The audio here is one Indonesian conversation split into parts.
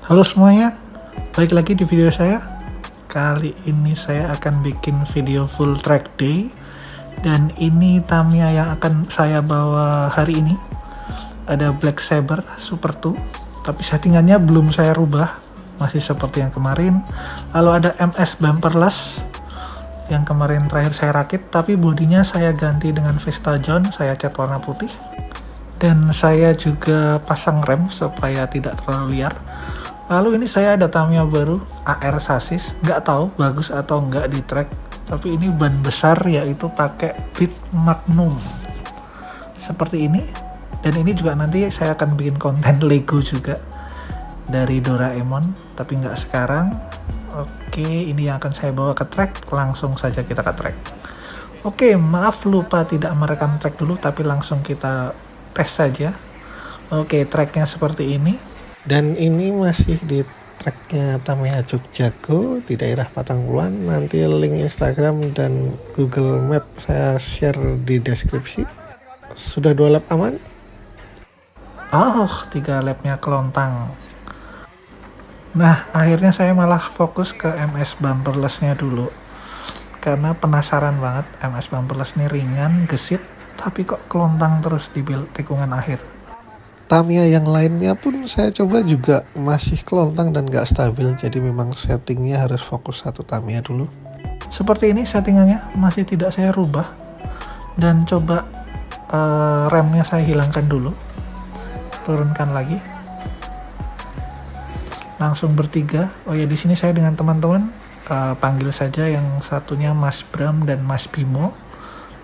Halo semuanya, balik lagi di video saya. Kali ini saya akan bikin video full track day. Dan ini Tamiya yang akan saya bawa hari ini. Ada Black Saber Super 2, tapi settingannya belum saya rubah, masih seperti yang kemarin. Lalu ada MS Bumperless yang kemarin terakhir saya rakit, tapi bodinya saya ganti dengan Vista John, saya cat warna putih. Dan saya juga pasang rem supaya tidak terlalu liar. Lalu ini saya ada Tamiya baru AR sasis, nggak tahu bagus atau nggak di track, tapi ini ban besar yaitu pakai Beat Magnum seperti ini. Dan ini juga nanti saya akan bikin konten Lego juga dari Doraemon, tapi nggak sekarang. Oke, ini yang akan saya bawa ke track, langsung saja kita ke track. Oke, maaf lupa tidak merekam track dulu, tapi langsung kita tes saja. Oke, tracknya seperti ini. Dan ini masih di tracknya Tamiya Jogjago di daerah Patangkulan. Nanti link Instagram dan Google Map saya share di deskripsi. Sudah 2 lap aman? Oh, 3 lapnya kelontang. Nah, akhirnya saya malah fokus ke MS Bumperless-nya dulu. Karena penasaran banget, MS Bumperless ini ringan, gesit, tapi kok kelontang terus di tikungan akhir. Tamiya yang lainnya pun saya coba juga masih kelontang dan gak stabil, jadi memang settingnya harus fokus satu Tamiya dulu. Seperti ini settingannya masih tidak saya rubah, dan coba remnya saya hilangkan dulu, turunkan lagi, langsung bertiga. Oh ya, di sini saya dengan teman-teman, panggil saja yang satunya Mas Bram dan Mas Bimo.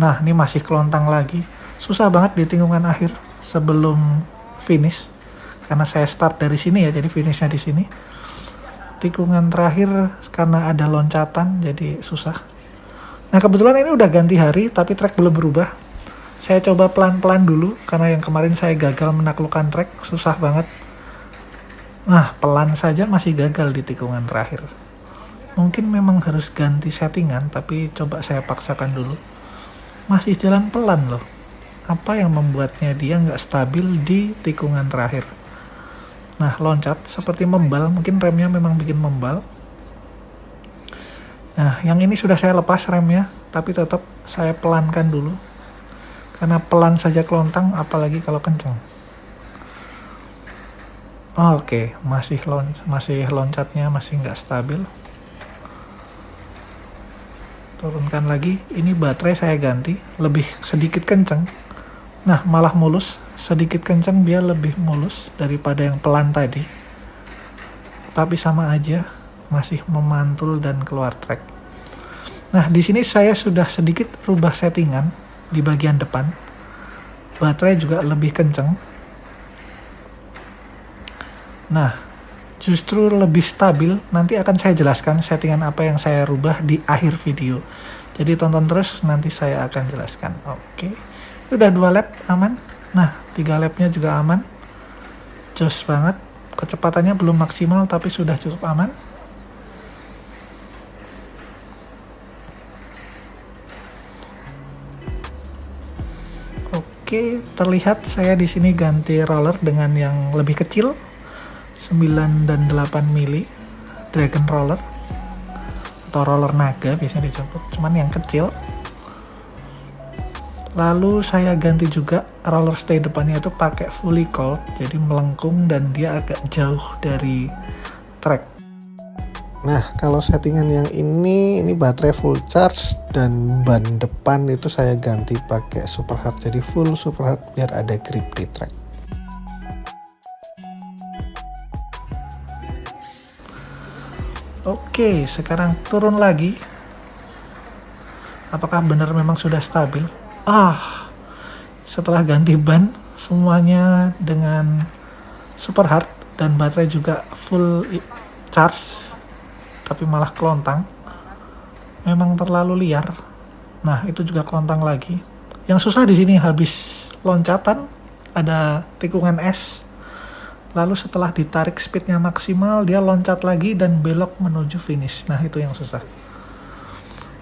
Nah, ini masih kelontang lagi, susah banget di tikungan akhir sebelum finish, karena saya start dari sini ya, jadi finishnya di sini. Tikungan terakhir karena ada loncatan jadi susah. Nah, kebetulan ini udah ganti hari tapi track belum berubah. Saya coba pelan-pelan dulu karena yang kemarin saya gagal menaklukkan track, susah banget. Nah, pelan saja masih gagal di tikungan terakhir. Mungkin memang harus ganti settingan, tapi coba saya paksakan dulu. Masih jalan pelan loh. Apa yang membuatnya dia nggak stabil di tikungan terakhir? Nah, loncat seperti membal, mungkin remnya memang bikin membal. Nah, yang ini sudah saya lepas remnya, tapi tetap saya pelankan dulu. Karena pelan saja kelontang, apalagi kalau kenceng. Oke, masih loncatnya masih nggak stabil. Turunkan lagi, ini baterai saya ganti, lebih sedikit kenceng. Nah, malah mulus, sedikit kencang dia lebih mulus daripada yang pelan tadi. Tapi sama aja, masih memantul dan keluar track. Nah, di sini saya sudah sedikit rubah settingan di bagian depan. Baterai juga lebih kencang. Nah, justru lebih stabil. Nanti akan saya jelaskan settingan apa yang saya rubah di akhir video. Jadi tonton terus, nanti saya akan jelaskan. Oke. Udah 2 lap aman. Nah, 3 lapnya juga aman. Jos banget. Kecepatannya belum maksimal tapi sudah cukup aman. Oke, terlihat saya di sini ganti roller dengan yang lebih kecil, 9 dan 8 mili Dragon Roller atau roller naga biasanya disebut, cuman yang kecil. Lalu saya ganti juga roller stay depannya itu pakai fully cold, jadi melengkung dan dia agak jauh dari track. Nah, kalau settingan yang ini baterai full charge dan ban depan itu saya ganti pakai super hard, jadi full super hard biar ada grip di track. Oke, sekarang turun lagi. Apakah benar memang sudah stabil? Setelah ganti ban semuanya dengan super hard dan baterai juga full charge, tapi malah kelontang. Memang terlalu liar. Nah, itu juga kelontang lagi. Yang susah di sini habis loncatan, ada tikungan es. Lalu setelah ditarik speednya maksimal, dia loncat lagi dan belok menuju finish. Nah, itu yang susah.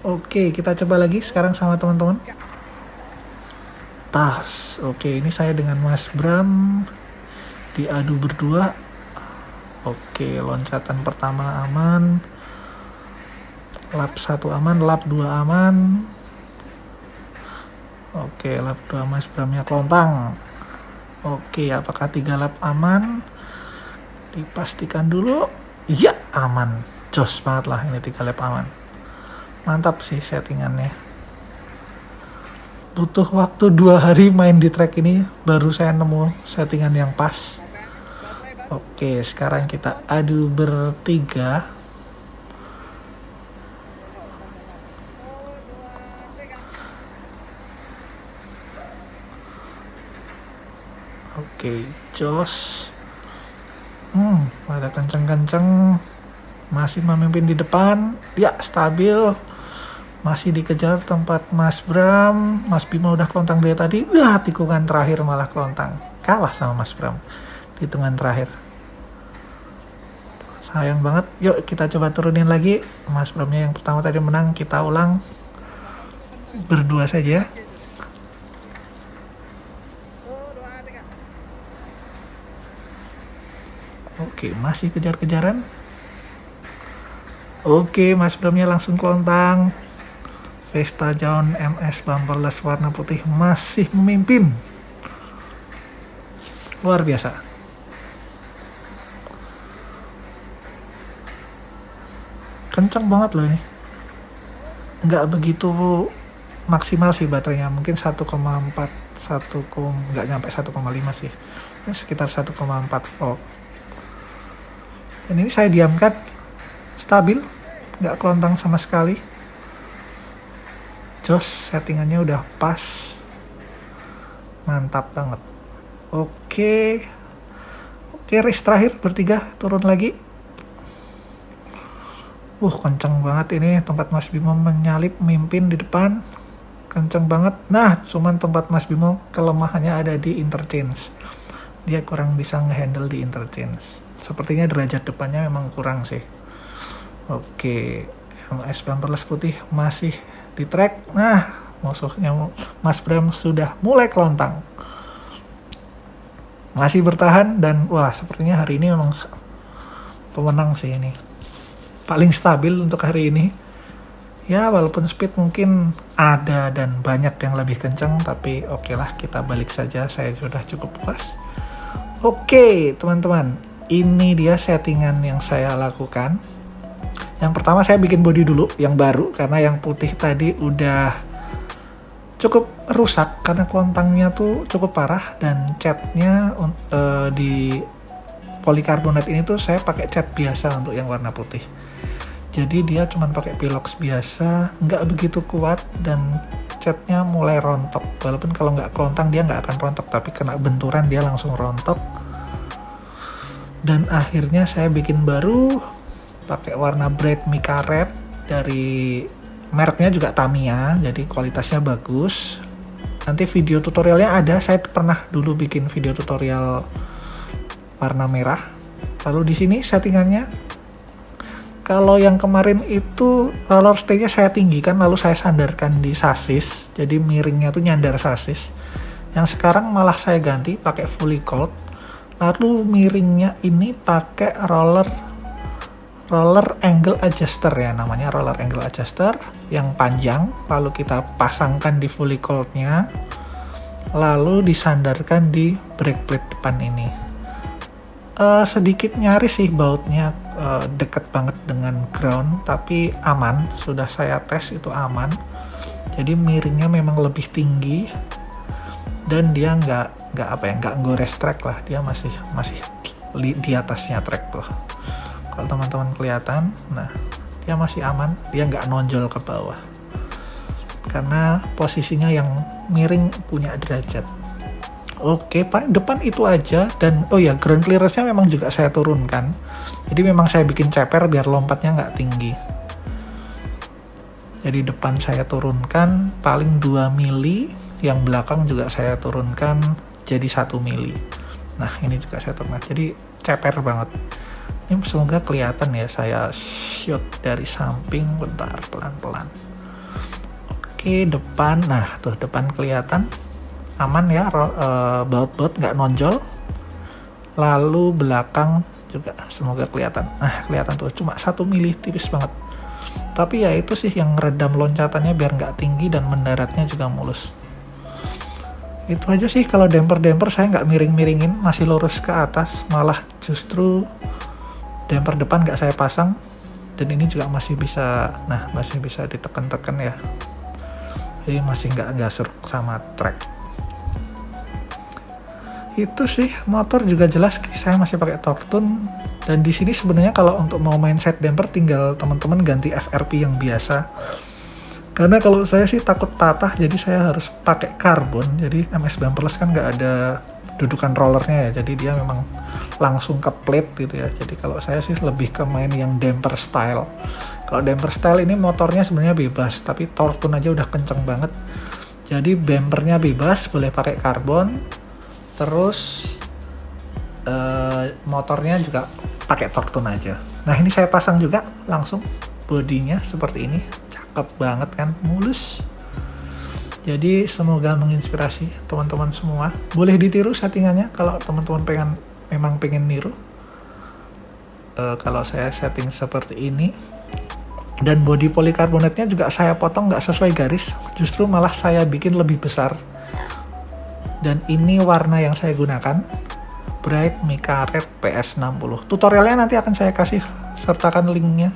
Oke, kita coba lagi sekarang sama teman-teman. Oke, ini saya dengan Mas Bram diadu berdua. Oke, loncatan pertama aman, lap 1 aman, lap 2 aman. Oke, lap 2 Mas Bramnya kelontang. Oke, apakah 3 lap aman? Dipastikan dulu. Iya, aman. Jos banget lah ini 3 lap aman. Mantap sih settingannya. Butuh waktu 2 hari main di track ini baru saya nemu settingan yang pas. Oke, sekarang kita adu bertiga. Oke, jos. Pada kenceng-kenceng. Masih memimpin di depan. Ya, stabil. Masih dikejar tempat Mas Bram. Mas Bima udah kelontang dari tadi. Tikungan terakhir malah kelontang. Kalah sama Mas Bram di hitungan terakhir. Sayang banget. Yuk kita coba turunin lagi. Mas Bramnya yang pertama tadi menang. Kita ulang berdua saja. Oke, masih kejar-kejaran. Oke, Mas Bramnya langsung kelontang. Vesta John MS bumperless warna putih masih memimpin. Luar biasa. Kenceng banget loh ini. Nggak begitu maksimal sih baterainya. Mungkin 1,4, nggak nyampe 1,5 sih. Ini sekitar 1,4 volt. Dan ini saya diamkan. Stabil. Nggak kelontang sama sekali. Jos, settingannya udah pas. Mantap banget. Oke, race terakhir bertiga, turun lagi. Kenceng banget ini, tempat Mas Bimo menyalip, mimpin di depan. Kenceng banget. Nah, cuman tempat Mas Bimo kelemahannya ada di interchange. Dia kurang bisa ngehandle di interchange. Sepertinya derajat depannya memang kurang sih. Oke, MS bumperless putih masih di track. Nah, musuhnya Mas Bram sudah mulai kelontang. Masih bertahan dan sepertinya hari ini memang pemenang sih ini. Paling stabil untuk hari ini. Ya, walaupun speed mungkin ada dan banyak yang lebih kencang, tapi oke lah, kita balik saja. Saya sudah cukup puas. Oke, teman-teman, ini dia settingan yang saya lakukan. Yang pertama saya bikin body dulu, yang baru, karena yang putih tadi udah cukup rusak karena kelontangnya tuh cukup parah, dan catnya di polikarbonat ini tuh saya pakai cat biasa untuk yang warna putih. Jadi dia cuma pakai pilox biasa, nggak begitu kuat, dan catnya mulai rontok. Walaupun kalau nggak kelontang dia nggak akan rontok, tapi kena benturan dia langsung rontok. Dan akhirnya saya bikin baru pakai warna Bright Mica Red, dari mereknya juga Tamiya, jadi kualitasnya bagus. Nanti video tutorialnya ada, saya pernah dulu bikin video tutorial warna merah. Lalu di sini settingannya, kalau yang kemarin itu roller stay-nya saya tinggikan, lalu saya sandarkan di sasis, jadi miringnya tuh nyandar sasis. Yang sekarang malah saya ganti pakai fully cold, lalu miringnya ini pakai roller angle adjuster ya, namanya roller angle adjuster yang panjang, lalu kita pasangkan di fully cold-nya, lalu disandarkan di brake plate depan ini. Sedikit nyaris sih bautnya, deket banget dengan ground, tapi aman, sudah saya tes itu aman. Jadi miringnya memang lebih tinggi, dan dia nggak gores track lah, dia masih di atasnya track tuh. Kalau teman-teman kelihatan, nah dia masih aman, dia nggak nonjol ke bawah karena posisinya yang miring punya derajat. Oke, paling depan itu aja. Dan ground clearance-nya memang juga saya turunkan, jadi memang saya bikin ceper biar lompatnya nggak tinggi. Jadi depan saya turunkan paling 2 mili, yang belakang juga saya turunkan jadi 1 mili. Nah ini juga saya turunkan, jadi ceper banget. Ini semoga kelihatan ya, saya shoot dari samping, bentar, pelan-pelan. Oke, depan, nah tuh depan kelihatan aman ya, baut-baut nggak nonjol. Lalu belakang juga, semoga kelihatan. Nah, kelihatan tuh, cuma 1 mili, tipis banget. Tapi ya itu sih yang redam loncatannya biar nggak tinggi dan mendaratnya juga mulus. Itu aja sih. Kalau damper saya nggak miring-miringin, masih lurus ke atas, malah justru damper depan nggak saya pasang. Dan ini juga masih bisa, nah masih bisa ditekan-tekan ya. Jadi masih nggak gasur sama trek. Itu sih, motor juga jelas saya masih pakai torque tune. Dan di sini sebenarnya kalau untuk mau main side damper tinggal teman-teman ganti FRP yang biasa. Karena kalau saya sih takut patah, jadi saya harus pakai karbon. Jadi MS Bumperless kan nggak ada dudukan rollernya ya, jadi dia memang langsung ke plate gitu ya. Jadi kalau saya sih lebih ke main yang damper style. Kalau damper style ini motornya sebenarnya bebas, tapi torque tune aja udah kenceng banget. Jadi bumpernya bebas, boleh pakai karbon. Terus motornya juga pakai torque tune aja. Nah ini saya pasang juga langsung bodinya seperti ini, cakep banget kan, mulus. Jadi semoga menginspirasi teman-teman semua. Boleh ditiru settingannya kalau teman-teman pengen niru. Kalau saya setting seperti ini. Dan bodi polikarbonatnya juga saya potong nggak sesuai garis, justru malah saya bikin lebih besar. Dan ini warna yang saya gunakan, Bright Mica Red PS60. Tutorialnya nanti akan saya kasih sertakan linknya.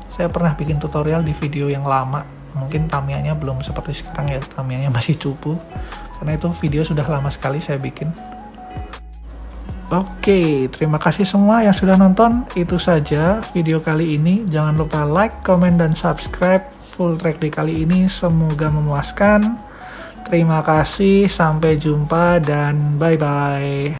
Saya pernah bikin tutorial di video yang lama. Mungkin Tamiya-nya belum seperti sekarang ya, Tamiya-nya masih cupu. Karena itu video sudah lama sekali saya bikin. Oke, terima kasih semua yang sudah nonton. Itu saja video kali ini. Jangan lupa like, comment, dan subscribe. Full track day kali ini semoga memuaskan. Terima kasih, sampai jumpa, dan bye-bye.